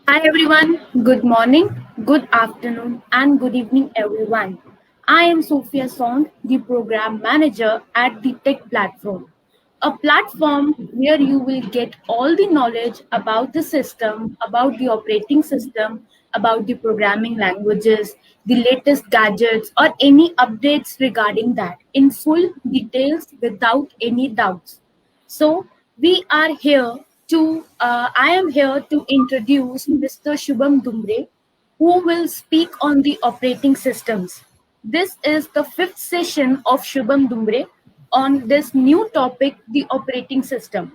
Hi everyone, good morning, good afternoon, and good evening, everyone. I am Sophia Song, the program manager at the Tech Platform, a platform where you will get all the knowledge about the system, about the operating system, about the programming languages, the latest gadgets, or any updates regarding that in full details without any doubts. So we are here I am here to introduce Mr. Shubham Dumbre, who will speak on the operating systems. This is the fifth session of Shubham Dumbre on this new topic, the operating system.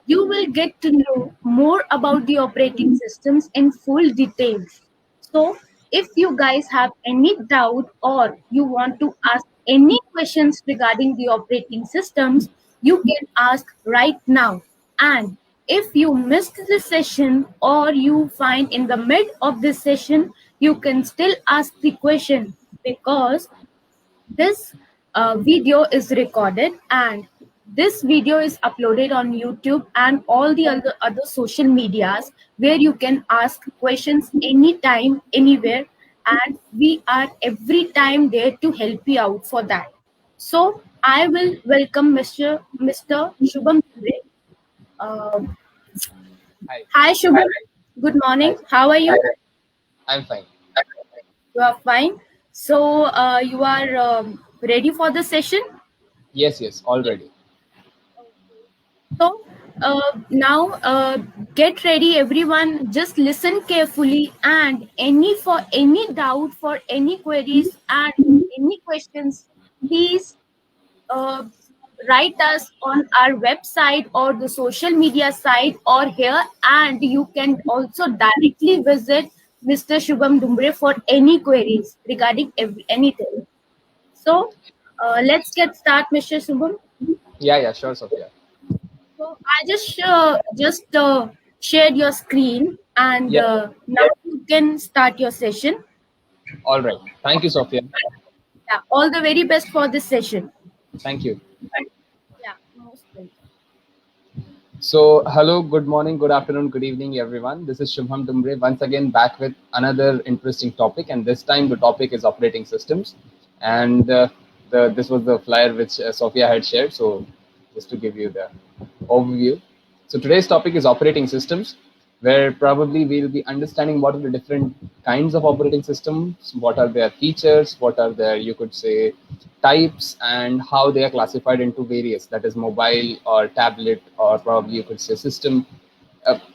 You will get to know more about the operating systems in full details. So, if you guys have any doubt or you want to ask any questions regarding the operating systems, you can ask right now. And if you missed this session or you find in the mid of this session, you can still ask the question because this video is recorded and this video is uploaded on YouTube and all the other social medias where you can ask questions anytime, anywhere, and we are every time there to help you out for that. So I will welcome Mr. Shubham today. Uh, Hi. Hi Shubham, good Hi. morning. How are you? I'm fine. You are fine. So you are ready for the session? Yes, already. So now get ready, everyone. Just listen carefully, and any doubt for any queries and any questions, please uh, write us on our website or the social media site or here, and you can also directly visit Mr. Shubham Dumbre for any queries regarding anything. So let's get start, Mr. Shubham. Yeah, sure, Sophia. So I just shared your screen, and Yeah, now you can start your session. all right. Thank you, Sophia. Yeah, all the very best for this session. Thank you. Yeah, most welcome. So, hello, good morning, good afternoon, good evening, everyone. This is Shubham Dumbre once again back with another interesting topic, and this time the topic is operating systems. And this was the flyer which Sophia had shared. So, just to give you the overview. So, today's topic is operating systems, where probably we'll be understanding what are the different kinds of operating systems, what are their features, what are their, you could say, types, and how they are classified into various, that is mobile or tablet, or probably you could say system.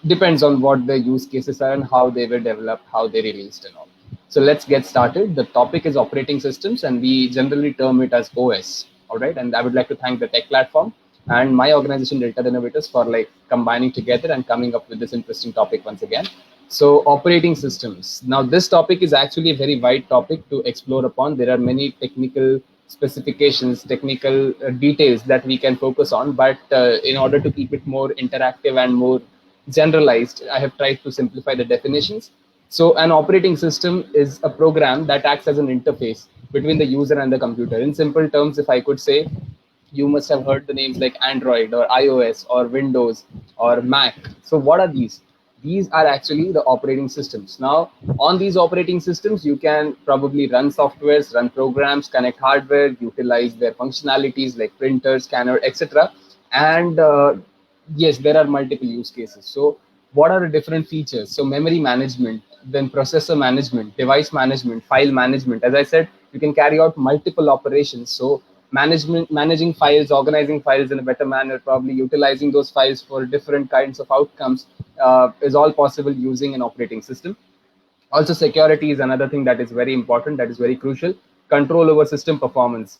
Depends on what the use cases are and how they were developed, how they released and all. So let's get started. The topic is operating systems, and we generally term it as OS. All right, and I would like to thank the Tech Platform and my organization Delta Innovators for like combining together and coming up with this interesting topic once again. So operating systems. Now this topic is actually a very wide topic to explore upon. There are many technical specifications, technical details that we can focus on, but in order to keep it more interactive and more generalized, I have tried to simplify the definitions. So an operating system is a program that acts as an interface between the user and the computer. In simple terms, if I could say, you must have heard the names like Android or iOS or Windows or Mac. So what are these? These are actually the operating systems. Now, on these operating systems, you can probably run softwares, run programs, connect hardware, utilize their functionalities like printer, scanner, etc. And yes, there are multiple use cases. So what are the different features? So memory management, then processor management, device management, file management. As I said, you can carry out multiple operations. So managing files, organizing files in a better manner, probably utilizing those files for different kinds of outcomes is all possible using an operating system. Also, security is another thing that is very important, that is very crucial. Control over system performance.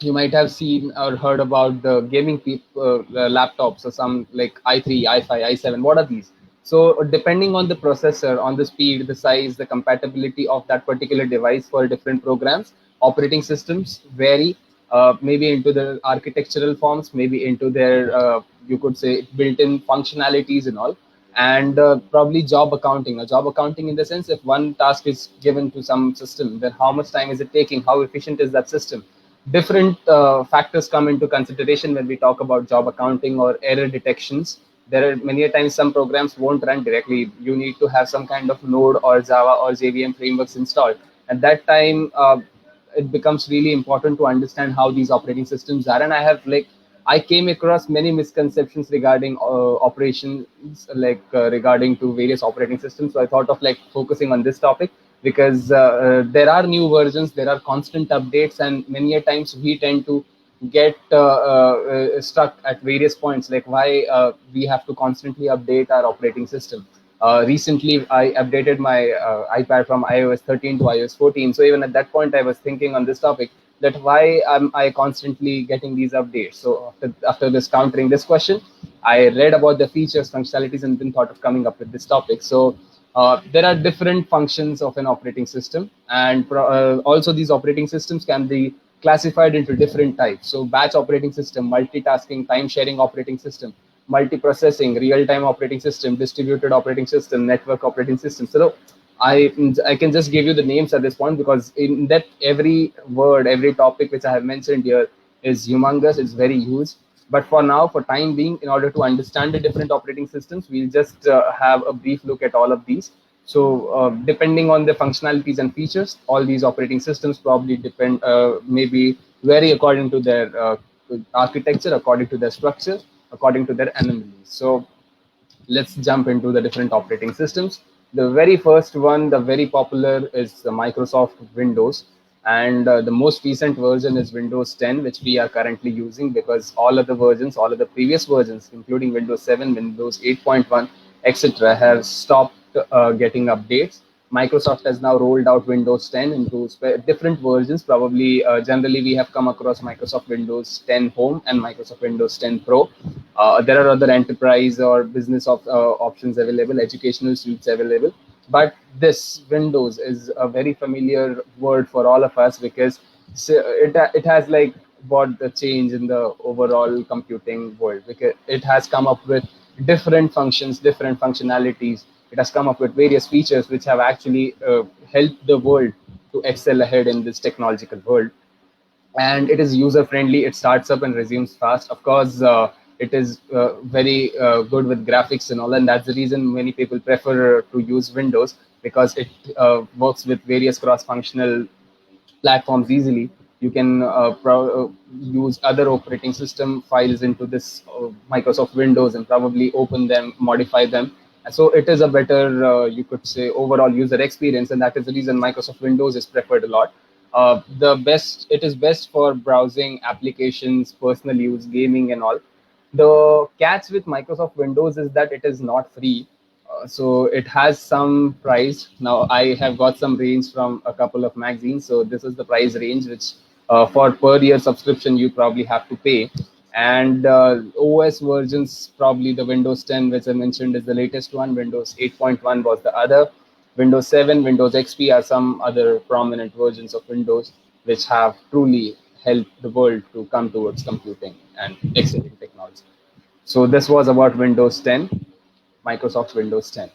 You might have seen or heard about the gaming laptops or some like i3, i5, i7. What are these? So depending on the processor, on the speed, the size, the compatibility of that particular device for different programs, operating systems vary, maybe into the architectural forms, maybe into their you could say built-in functionalities and all. And probably job accounting, a job accounting in the sense, if one task is given to some system, then how much time is it taking, how efficient is that system. Different factors come into consideration when we talk about job accounting or error detections. there are many a times some programs won't run directly. You need to have some kind of Node or Java or JVM frameworks installed. At that time, it becomes really important to understand how these operating systems are. And I came across many misconceptions regarding operations, regarding to various operating systems. So I thought of like focusing on this topic because there are new versions, there are constant updates, and many a times we tend to get stuck at various points, like why we have to constantly update our operating system. Recently, I updated my iPad from iOS 13 to iOS 14. So even at that point, I was thinking on this topic that why am I constantly getting these updates? So after this countering this question, I read about the features, functionalities, and then thought of coming up with this topic. So there are different functions of an operating system, and also these operating systems can be classified into different types. So batch operating system, multitasking, time sharing operating system, multiprocessing, real-time operating system, distributed operating system, network operating system. So I can just give you the names at this point, because in that every word, every topic which I have mentioned here is humongous. It's very huge. But for now, for time being, in order to understand the different operating systems, we'll just have a brief look at all of these. So depending on the functionalities and features, all these operating systems probably depend, maybe vary according to their architecture, according to their structure, according to their anomalies. So let's jump into the different operating systems. The very first one, the very popular, is the Microsoft Windows. And the most recent version is Windows 10, which we are currently using, because all of the versions, all of the previous versions, including Windows 7, Windows 8.1, etc., have stopped getting updates. Microsoft has now rolled out Windows 10 into different versions. Probably, generally, we have come across Microsoft Windows 10 Home and Microsoft Windows 10 Pro. There are other enterprise or business options available, educational suites available. But this Windows is a very familiar word for all of us, because it has like brought the change in the overall computing world, because it has come up with different functions, different functionalities. It has come up with various features which have actually helped the world to excel ahead in this technological world. And it is user friendly. It starts up and resumes fast. Of course, it is very good with graphics and all, and that's the reason many people prefer to use Windows, because it works with various cross-functional platforms easily. You can use other operating system files into this Microsoft Windows and probably open them, modify them. And so it is a better, you could say, overall user experience, and that is the reason Microsoft Windows is preferred a lot. It is best for browsing, applications, personal use, gaming, and all. The catch with Microsoft Windows is that it is not free. So it has some price. Now I have got some range from a couple of magazines. So this is the price range which for per year subscription you probably have to pay. And OS versions, probably the Windows 10, which I mentioned, is the latest one. Windows 8.1 was the other. Windows 7, Windows XP are some other prominent versions of Windows which have truly helped the world to come towards computing and excelling technology. So this was about Windows 10, Microsoft's Windows 10.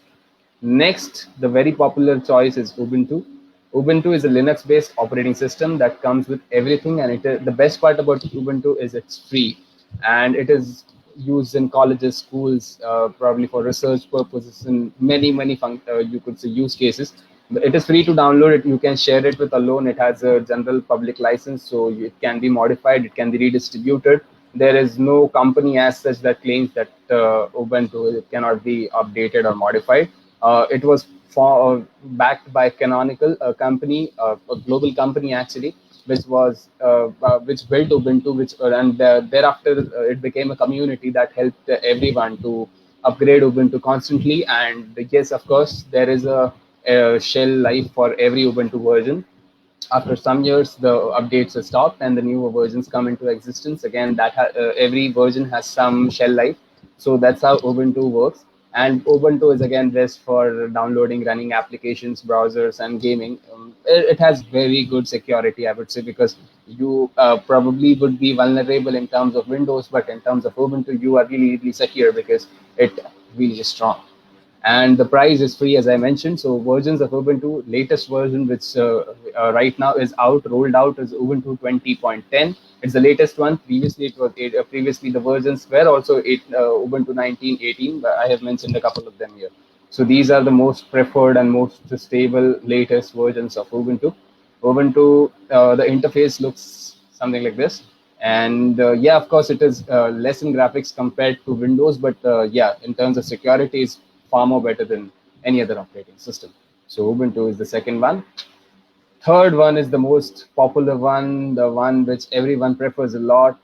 Next, the very popular choice is Ubuntu. Ubuntu is a Linux-based operating system that comes with everything, and the best part about Ubuntu is it's free, and it is used in colleges, schools, probably for research purposes, and many you could say use cases. It is free to download it. You can share it with alone. It has a general public license, so it can be modified. It can be redistributed. There is no company as such that claims that Ubuntu cannot be updated or modified. It was backed by Canonical, a company, a global company actually, which built Ubuntu, and thereafter it became a community that helped everyone to upgrade Ubuntu constantly. And yes, of course, there is a shell life for every Ubuntu version. After some years, the updates are stopped and the newer versions come into existence again. Every version has some shell life. So that's how Ubuntu works. And Ubuntu is again best for downloading, running applications, browsers, and gaming. It has very good security, I would say, because you probably would be vulnerable in terms of Windows, but in terms of Ubuntu, you are really, really secure because it really is strong. and the price is free, as I mentioned. So versions of Ubuntu, latest version which right now is rolled out, is Ubuntu 20.10. It's the latest one. Previously it was previously the versions were also Ubuntu 19.18, but I have mentioned a couple of them here. So these are the most preferred and most stable latest versions of Ubuntu. Ubuntu, the interface looks something like this. And yeah, of course, it is less in graphics compared to Windows, but yeah, in terms of security, it's far more better than any other operating system. So Ubuntu is the second one. Third one is the most popular one, the one which everyone prefers a lot,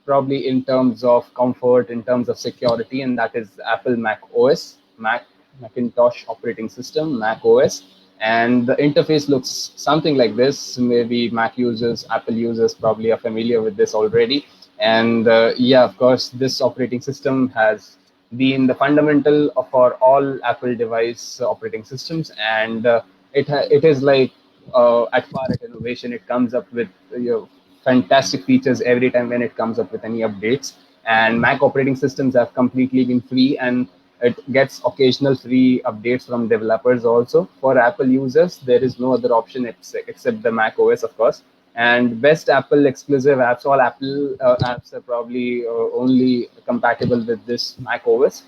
probably in terms of comfort, in terms of security, and that is Apple Mac OS, Macintosh operating system, Mac OS. And the interface looks something like this. Maybe Mac users, Apple users probably are familiar with this already. And yeah, of course, this operating system has been the fundamental for all Apple device operating systems, and it is like at far at innovation, it comes up with fantastic features every time when it comes up with any updates. And Mac operating systems have completely been free, and it gets occasional free updates from developers also. For Apple users, there is no other option except the Mac OS, of course. And best Apple exclusive apps, all Apple apps are probably only compatible with this Mac OS,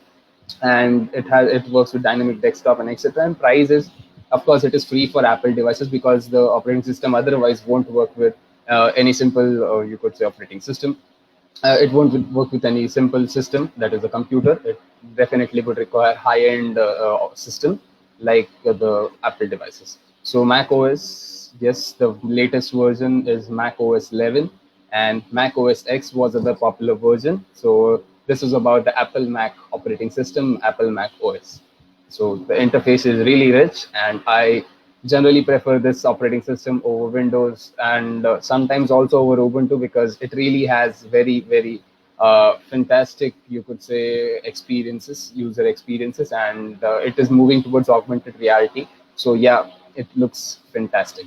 and it works with dynamic desktop and etc. And price is, of course, it is free for Apple devices because the operating system otherwise won't work with any simple, you could say, operating system. It won't work with any simple system, that is a computer. It definitely would require high-end system like the Apple devices. So Mac OS, yes, the latest version is Mac OS 11, and Mac OS X was the popular version. So this is about the Apple Mac operating system, Apple Mac OS. So the interface is really rich, and I generally prefer this operating system over Windows, and sometimes also over Ubuntu, because it really has very fantastic, you could say, user experiences, and it is moving towards augmented reality. So yeah, it looks fantastic.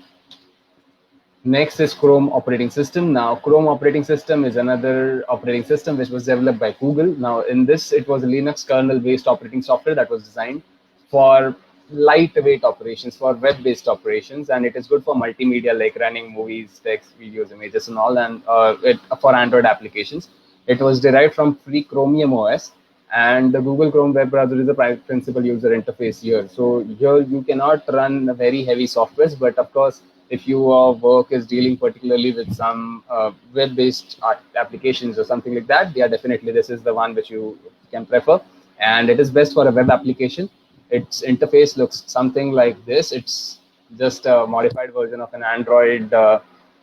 Next is Chrome operating system. Now, Chrome operating system is another operating system which was developed by Google. Now, in this, it was a Linux kernel-based operating software that was designed for lightweight operations, for web-based operations, and it is good for multimedia like running movies, text, videos, images, and all, and for Android applications. It was derived from free Chromium OS, and the Google Chrome web browser is the principal user interface here. So here you cannot run very heavy softwares, but of course, if your work is dealing particularly with some web-based applications or something like that, yeah, definitely this is the one which you can prefer, and it is best for a web application. Its interface looks something like this. It's just a modified version of an Android,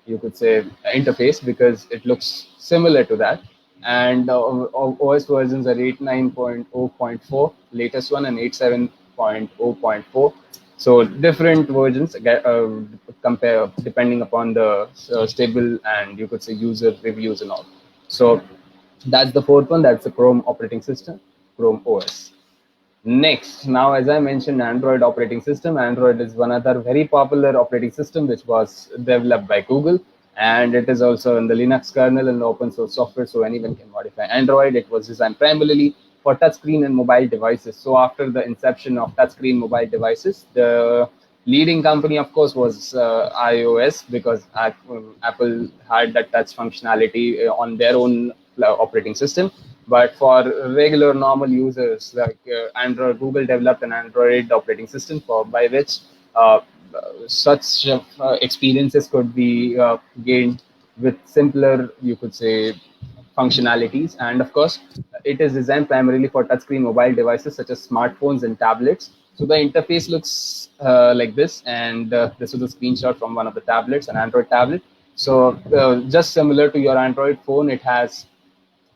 you could say, interface, because it looks similar to that. And OS versions are 8.9.0.4, latest one, and 8.7.0.4. So different versions compare depending upon the stable and, you could say, user reviews and all. So that's the fourth one. That's the Chrome operating system, Chrome OS. Next, now, as I mentioned, Android operating system. Android is one other very popular operating system which was developed by Google, and it is also in the Linux kernel and open source software, so anyone can modify Android. It was designed primarily for touchscreen and mobile devices. So after the inception of touchscreen mobile devices, the leading company, of course, was iOS, because Apple had that touch functionality on their own operating system. But for regular normal users like Android, Google developed an Android operating system by which such experiences could be gained with simpler, you could say, functionalities. And of course, it is designed primarily for touchscreen mobile devices such as smartphones and tablets. So the interface looks like this, and this is a screenshot from one of the tablets, an Android tablet. So just similar to your Android phone, it has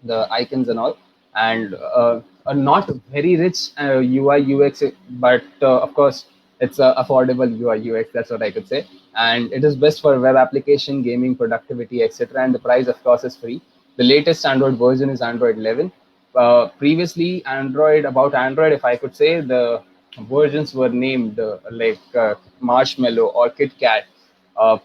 the icons and all, and a not very rich UI UX, but of course it's affordable UI UX. That's what I could say, and it is best for web application, gaming, productivity, etc. And the price, of course, is free. The latest Android version is Android 11. Previously, about Android, if I could say, the versions were named like Marshmallow or KitKat,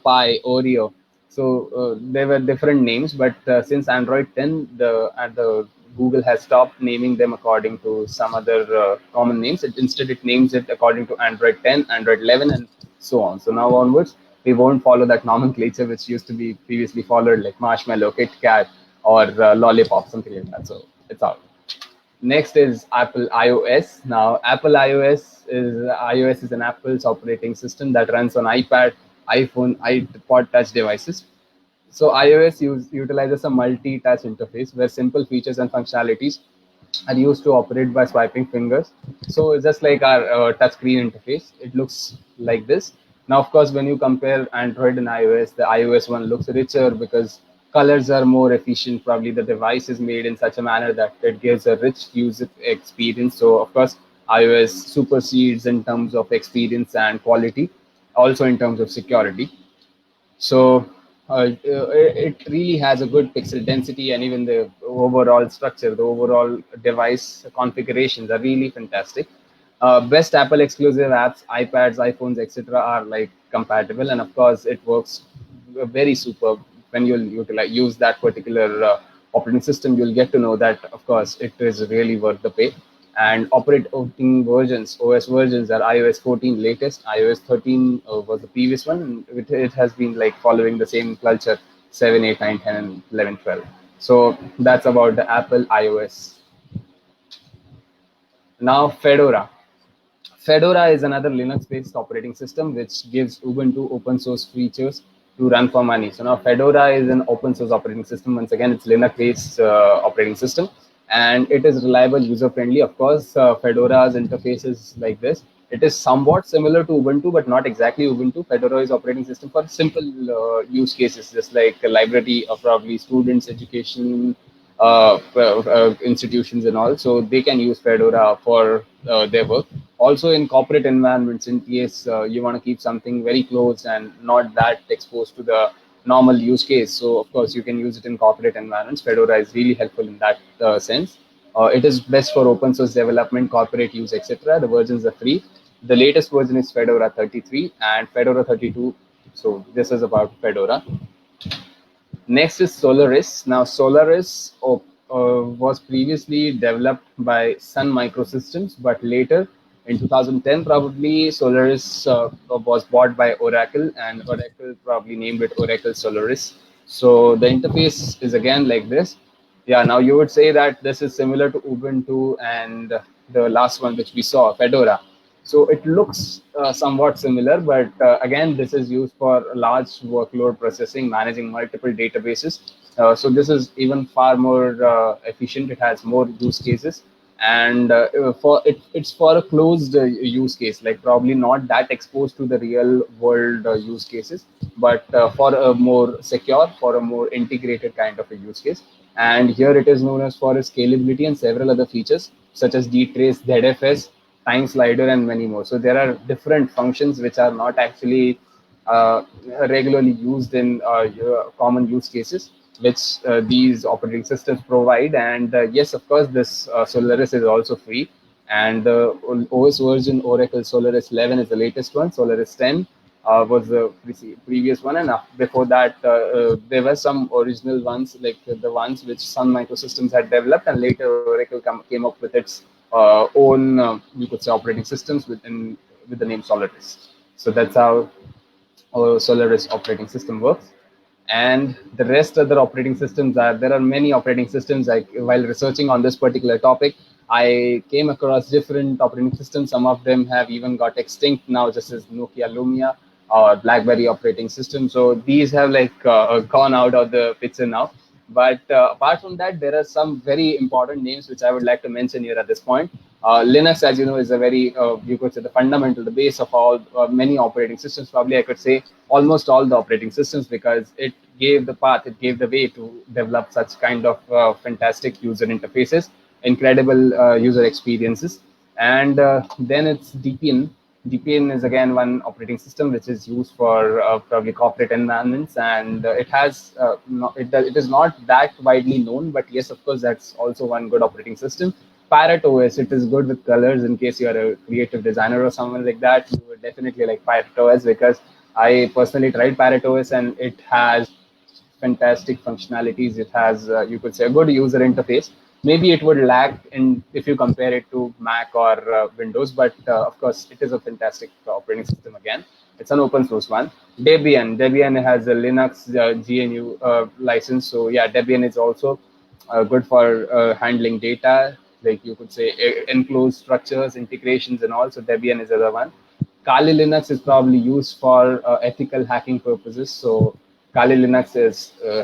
Pie, Oreo. So there were different names, but since Android 10, the Google has stopped naming them according to some other common names. Instead, it names it according to Android 10, Android 11, and so on. So now onwards, we won't follow that nomenclature which used to be previously followed, like Marshmallow, Kit Kat, or Lollipop, something like that. So it's out. Next is Apple iOS. Now, Apple iOS is an Apple's operating system that runs on iPad, iPhone, iPod Touch devices. So iOS utilizes a multi-touch interface where simple features and functionalities are used to operate by swiping fingers. So it's just like our touchscreen interface. It looks like this. Now, of course, when you compare Android and iOS, the iOS one looks richer because colors are more efficient. Probably the device is made in such a manner that it gives a rich user experience. So, of course, iOS supersedes in terms of experience and quality, also in terms of security. So it really has a good pixel density, and even the overall structure, the overall device configurations are really fantastic. Best Apple exclusive apps, iPads, iPhones, etc., are like compatible, and of course, it works very superb. When you'll use that particular operating system, you'll get to know that, of course, it is really worth the pay. And operating versions, OS versions, are iOS 14 latest. iOS 13 was the previous one. It has been like following the same culture, 7, 8, 9, 10, and 11, 12. So that's about the Apple iOS. Now, Fedora. Fedora is another Linux-based operating system which gives Ubuntu open source features to run for money. So now Fedora is an open source operating system. Once again, it's Linux-based operating system, and it is reliable, user-friendly. Of course, Fedora's interface is like this. It is somewhat similar to Ubuntu, but not exactly Ubuntu. Fedora is operating system for simple use cases, just like a library of probably students, education, institutions and all, so they can use Fedora for their work. Also in corporate environments, in case you want to keep something very closed and not that exposed to the normal use case, so of course you can use it in corporate environments. Fedora is really helpful in that sense. It is best for open source development, corporate use, etc. The versions are free. The latest version is Fedora 33 and Fedora 32. So this is about Fedora. Next is Solaris. Now, Solaris was previously developed by Sun Microsystems, but later in 2010, probably Solaris was bought by Oracle, and Oracle probably named it Oracle Solaris. So the interface is again like this. Yeah, now you would say that this is similar to Ubuntu and the last one which we saw, Fedora. So it looks somewhat similar, but again, this is used for large workload processing, managing multiple databases. So this is even far more efficient. It has more use cases, and it's for a closed use case, like probably not that exposed to the real world use cases, but for a more secure, for a more integrated kind of a use case. And here it is known as for its scalability and several other features such as dtrace, ZFS, time slider, and many more. So there are different functions which are not actually regularly used in common use cases, which these operating systems provide. And yes, of course, this Solaris is also free. And the OS version, Oracle Solaris 11, is the latest one. Solaris 10 was the previous one, and before that there were some original ones, like the ones which Sun Microsystems had developed, and later Oracle came up with its own, you could say, operating systems with the name Solaris. So that's how our Solaris operating system works. And the rest other operating systems there are many operating systems. Like while researching on this particular topic, I came across different operating systems. Some of them have even got extinct now, just as Nokia Lumia or BlackBerry operating system. So these have like gone out of the picture now. But apart from that, there are some very important names which I would like to mention here at this point. Linux, as you know, is a very, you could say, the fundamental, the base of all many operating systems. Probably I could say almost all the operating systems, because it gave the path, it gave the way to develop such kind of fantastic user interfaces, incredible user experiences. And then it's DPN. DPN is again one operating system which is used for probably corporate environments, and it is not that widely known, but yes, of course, that's also one good operating system. Parrot OS, it is good with colors. In case you are a creative designer or someone like that, you would definitely like Parrot OS, because I personally tried Parrot OS and it has fantastic functionalities. It has, you could say, a good user interface. maybe it would lag in if you compare it to Mac or Windows, but of course it is a fantastic operating system. Again, it's an open source one. Debian has a Linux GNU license, so yeah, Debian is also good for handling data, like you could say enclosed structures, integrations, and all. So Debian is the other one. Kali Linux is probably used for ethical hacking purposes. So Kali Linux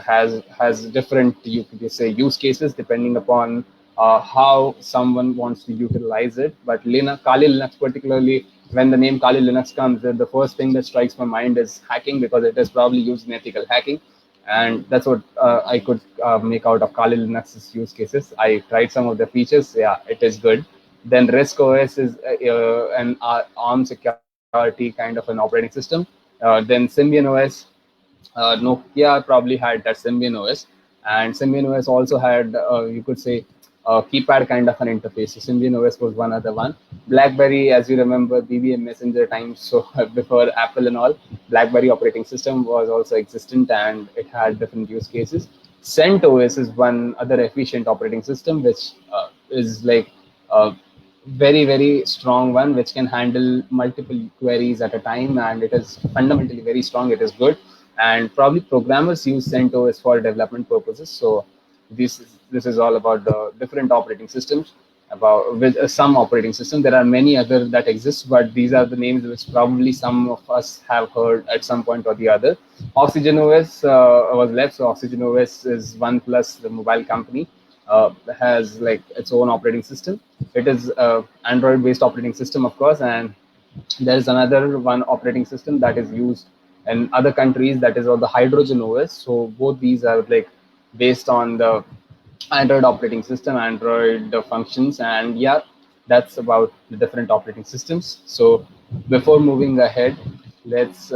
has different, you could say, use cases depending upon how someone wants to utilize it. But Kali Linux, particularly when the name Kali Linux comes, the first thing that strikes my mind is hacking, because it is probably used in ethical hacking, and that's what I could make out of Kali Linux's use cases. I tried some of the features. Yeah, it is good. Then RISC OS is an ARM security kind of an operating system. Then Symbian OS, Nokia probably had that Symbian OS, and Symbian OS also had, you could say, a keypad kind of an interface. So Symbian OS was one other one. BlackBerry, as you remember, BBM Messenger times, so before Apple and all, BlackBerry operating system was also existent, and it had different use cases. CentOS is one other efficient operating system, which is like very strong one, which can handle multiple queries at a time, and it is fundamentally very strong. It is good, and probably programmers use CentOS for development purposes. So this is all about the different operating systems. About with some operating system, there are many other that exist, but these are the names which probably some of us have heard at some point or the other. Oxygen OS was left, so Oxygen OS is OnePlus, the mobile company, has like its own operating system. It is Android-based operating system, of course, and there is another one operating system that is used in other countries, that is all the Hydrogen OS. So both these are like based on the Android operating system, Android functions, and yeah, that's about the different operating systems. So before moving ahead, let's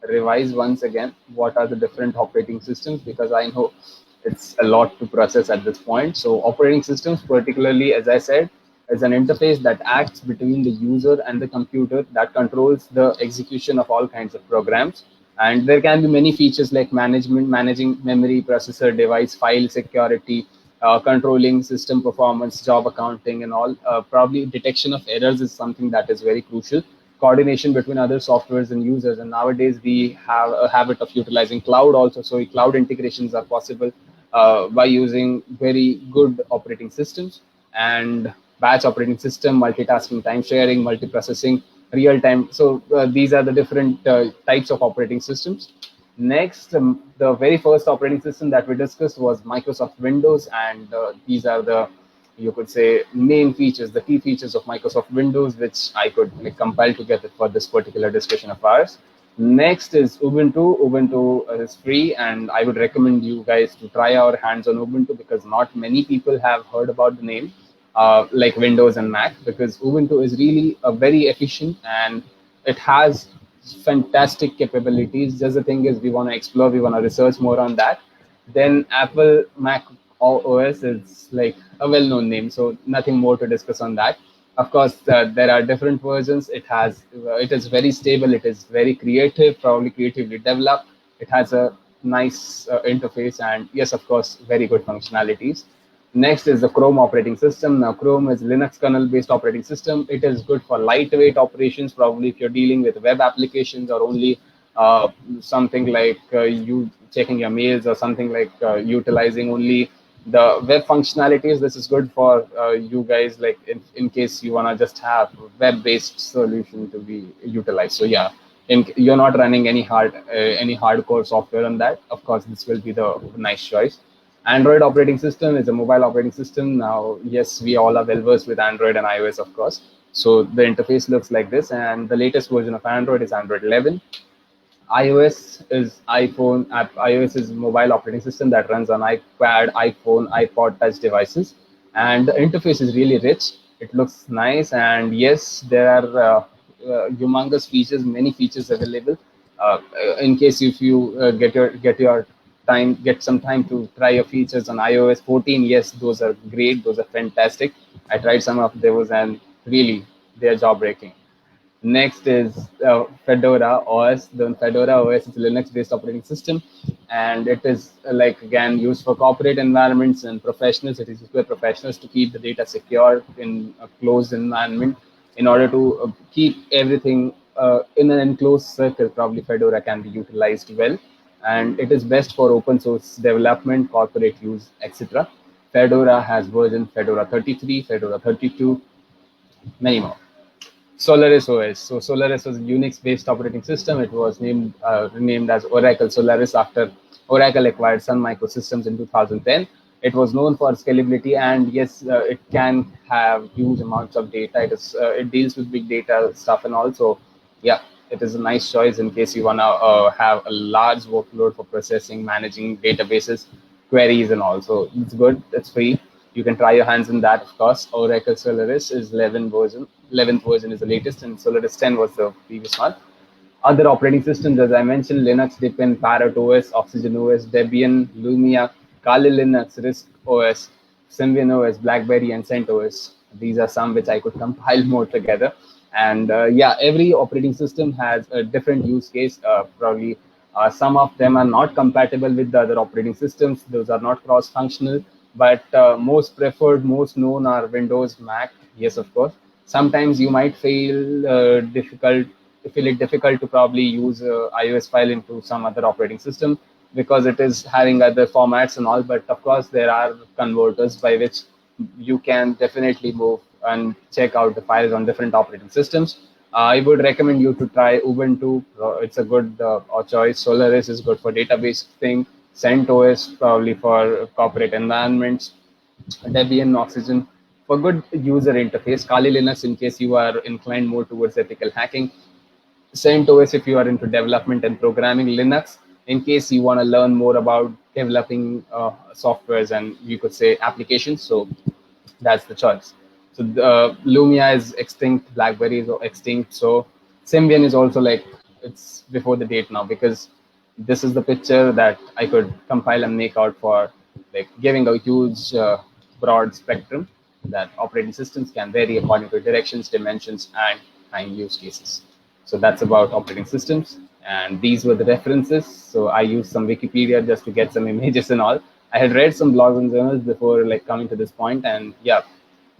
revise once again what are the different operating systems, because I know it's a lot to process at this point. So operating systems, particularly, as I said, is an interface that acts between the user and the computer, that controls the execution of all kinds of programs. And there can be many features like managing memory, processor, device, file security, controlling system performance, job accounting, and all. Probably detection of errors is something that is very crucial. Coordination between other softwares and users. And nowadays we have a habit of utilizing cloud also. So cloud integrations are possible by using very good operating systems, and batch operating system, multitasking, time sharing, multiprocessing, real time. So these are the different types of operating systems. Next, the very first operating system that we discussed was Microsoft Windows, and these are the, you could say, main features, the key features of Microsoft Windows, which I could like compile together for this particular discussion of ours. Next is Ubuntu. Ubuntu is free, and I would recommend you guys to try our hands on Ubuntu, because not many people have heard about the name like Windows and Mac, because Ubuntu is really a very efficient, and it has fantastic capabilities. Just the thing is, we want to explore, we want to research more on that. Then Apple Mac OS is like a well-known name, so nothing more to discuss on that. Of course, there are different versions. It is very stable. It is very creative, probably creatively developed. It has a nice interface, and yes, of course, very good functionalities. Next is the Chrome operating system. Now, Chrome is Linux kernel-based operating system. It is good for lightweight operations, probably if you're dealing with web applications, or only something like you checking your mails, or something like utilizing only the web functionalities. This is good for you guys, like in case you want to just have web-based solution to be utilized. So yeah, you're not running any hardcore software on that. Of course, this will be the nice choice. Android operating system is a mobile operating system. Now, yes, we all are well versed with Android and iOS, of course. So the interface looks like this, and the latest version of Android is Android 11. iOS is iOS is mobile operating system that runs on iPad, iPhone, iPod Touch devices, and the interface is really rich. It looks nice, and yes, there are humongous features, many features available. In case if you get some time to try your features on iOS 14, yes, those are great, those are fantastic. I tried some of those, and really, they are jaw breaking. Next is Fedora OS. The Fedora OS is a Linux-based operating system, and it is like again used for corporate environments and professionals. It is used by professionals to keep the data secure in a closed environment in order to keep everything in an enclosed circle. Probably Fedora can be utilized well, and it is best for open source development, corporate use, etc. Fedora has version Fedora 33, Fedora 32, many more. Solaris OS. So Solaris was a Unix-based operating system. It was renamed as Oracle Solaris after Oracle acquired Sun Microsystems in 2010. It was known for scalability, and yes, it can have huge amounts of data. It deals with big data stuff, and also, yeah, it is a nice choice in case you wanna have a large workload for processing, managing databases, queries, and also it's good. It's free. You can try your hands in that, of course. Oracle Solaris is 11th version. 11th version is the latest, and Solaris 10 was the previous one. Other operating systems, as I mentioned, Linux, Deepin, Parrot OS, Oxygen OS, Debian, Lumia, Kali Linux, RISC OS, Symbian OS, BlackBerry, and CentOS. These are some which I could compile more together. And yeah, every operating system has a different use case. Probably some of them are not compatible with the other operating systems. Those are not cross-functional, but most preferred, most known are Windows, Mac. Yes, of course. Sometimes you might feel it difficult to probably use iOS file into some other operating system because it is having other formats and all. But of course, there are converters by which you can definitely move and check out the files on different operating systems. I would recommend you to try Ubuntu. It's a good choice. Solaris is good for database thing. CentOS probably for corporate environments. Debian, Oxygen for good user interface. Kali Linux in case you are inclined more towards ethical hacking. CentOS if you are into development and programming. Linux in case you want to learn more about developing softwares and you could say applications. So that's the choice. So Lumia is extinct, BlackBerry is extinct. So Symbian is also like it's before the date now because this is the picture that I could compile and make out for like giving a huge broad spectrum that operating systems can vary according to directions, dimensions, and time use cases. So that's about operating systems. And these were the references. So I used some Wikipedia just to get some images and all. I had read some blogs and journals before like coming to this point, and yeah,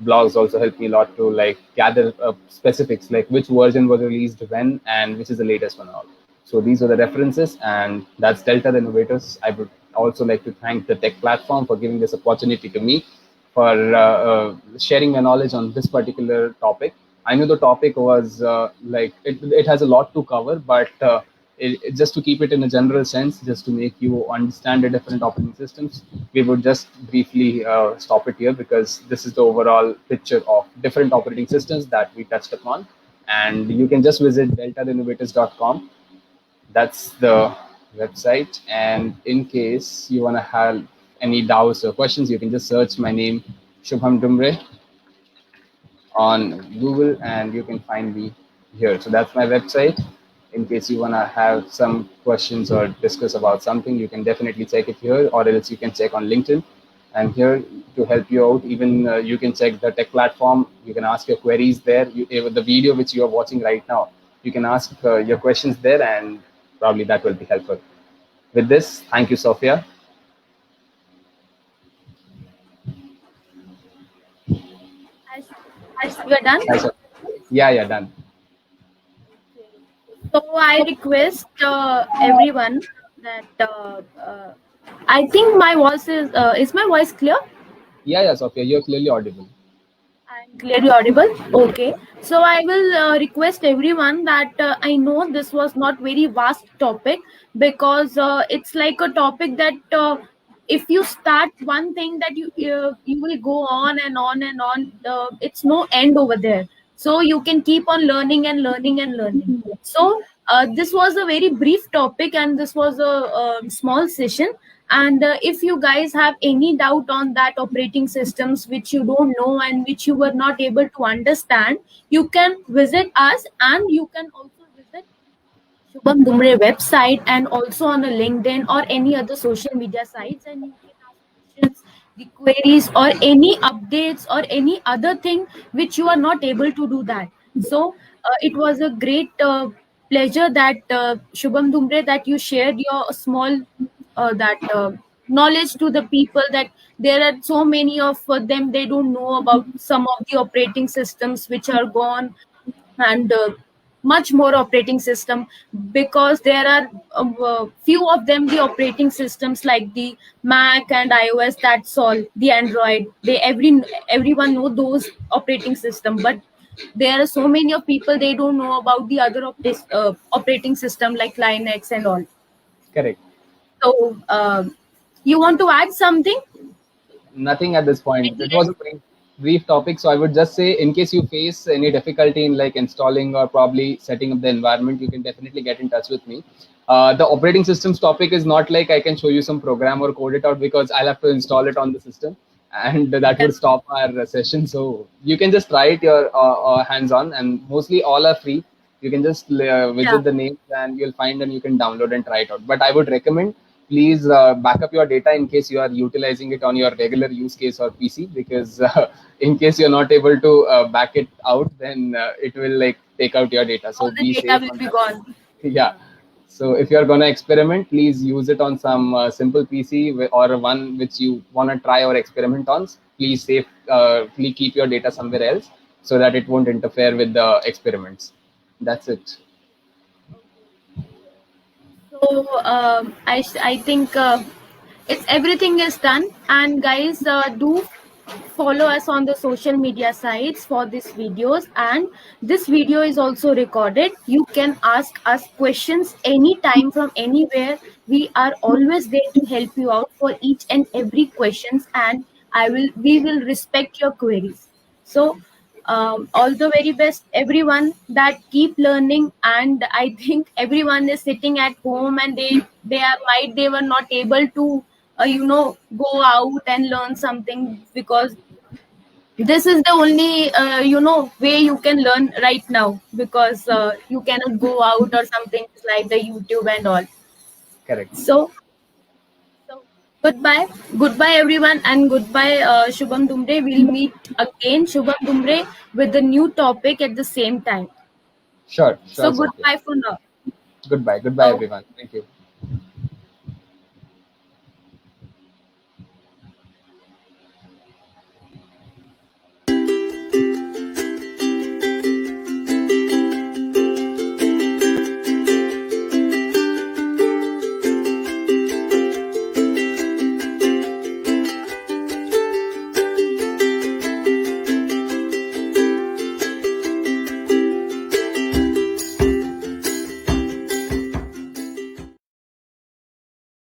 blogs also helped me a lot to like gather specifics like which version was released when and which is the latest one all. So these are the references, and that's Delta the Innovators. I would also like to thank the tech platform for giving this opportunity to me for sharing my knowledge on this particular topic. I know the topic was like it has a lot to cover, but just to keep it in a general sense, just to make you understand the different operating systems, we would just briefly stop it here because this is the overall picture of different operating systems that we touched upon. And you can just visit deltainnovators.com. That's the website. And in case you want to have any doubts or questions, you can just search my name, Shubham Dumbre, on Google, and you can find me here. So that's my website. In case you want to have some questions or discuss about something, you can definitely check it here, or else you can check on LinkedIn. I'm here to help you out. Even you can check the tech platform. You can ask your queries there. The video which you are watching right now, you can ask your questions there, and probably that will be helpful. With this, thank you, Sophia. You're done? Yeah, done. So I request everyone that I think my voice is my voice clear? Yeah, Sophia, you're clearly audible. I'm clearly audible. Okay. So I will request everyone that I know this was not very vast topic because it's like a topic that if you start one thing that you will go on and on and on. It's no end over there. So you can keep on learning and learning and learning. So this was a very brief topic and this was a small session. And if you guys have any doubt on that operating systems which you don't know and which you were not able to understand, you can visit us, and you can also visit Shubham Dumbre website and also on a LinkedIn or any other social media sites, and you can ask questions, the queries, or any updates or any other thing which you are not able to do that. So it was a great pleasure that Shubham Dumbre, that you shared your small that knowledge to the people, that there are so many of them, they don't know about some of the operating systems which are gone, and much more operating system, because there are few of them, the operating systems like the Mac and iOS, that's all. The Android, they everyone know those operating system, but there are so many of people, they don't know about the other operating system like Linux and all. Correct. So you want to add something? Nothing at this point. It was a brief topic, so I would just say, in case you face any difficulty in like installing or probably setting up the environment, you can definitely get in touch with me. The operating systems topic is not like I can show you some program or code it out, because I'll have to install it on the system, and that would stop our session. So you can just try it your hands on, and mostly all are free. You can just Yeah. visit the names and you'll find, and you can download and try it out. But I would recommend, please back up your data in case you are utilizing it on your regular use case or PC, because in case you're not able to back it out, then it will like take out your data. All So the be data safe will on be that. gone. Yeah. So if you're going to experiment, please use it on some simple PC or one which you want to try or experiment on. Please safely keep your data somewhere else so that it won't interfere with the experiments. That's it. So I think it's everything is done, and guys, do follow us on the social media sites for these videos, and this video is also recorded. You can ask us questions anytime from anywhere. We are always there to help you out for each and every questions, and we will respect your queries. So all the very best everyone, that keep learning. And I think everyone is sitting at home, and they were not able to go out and learn something, because this is the only way you can learn right now, because you cannot go out or something like the YouTube and all. Correct. So goodbye, goodbye everyone, and goodbye Shubham Dumbre. We'll meet again, Shubham Dumbre, with the new topic at the same time. Sure, So sure, Sophia. goodbye for now. Goodbye. Goodbye, Oh. everyone. Thank you.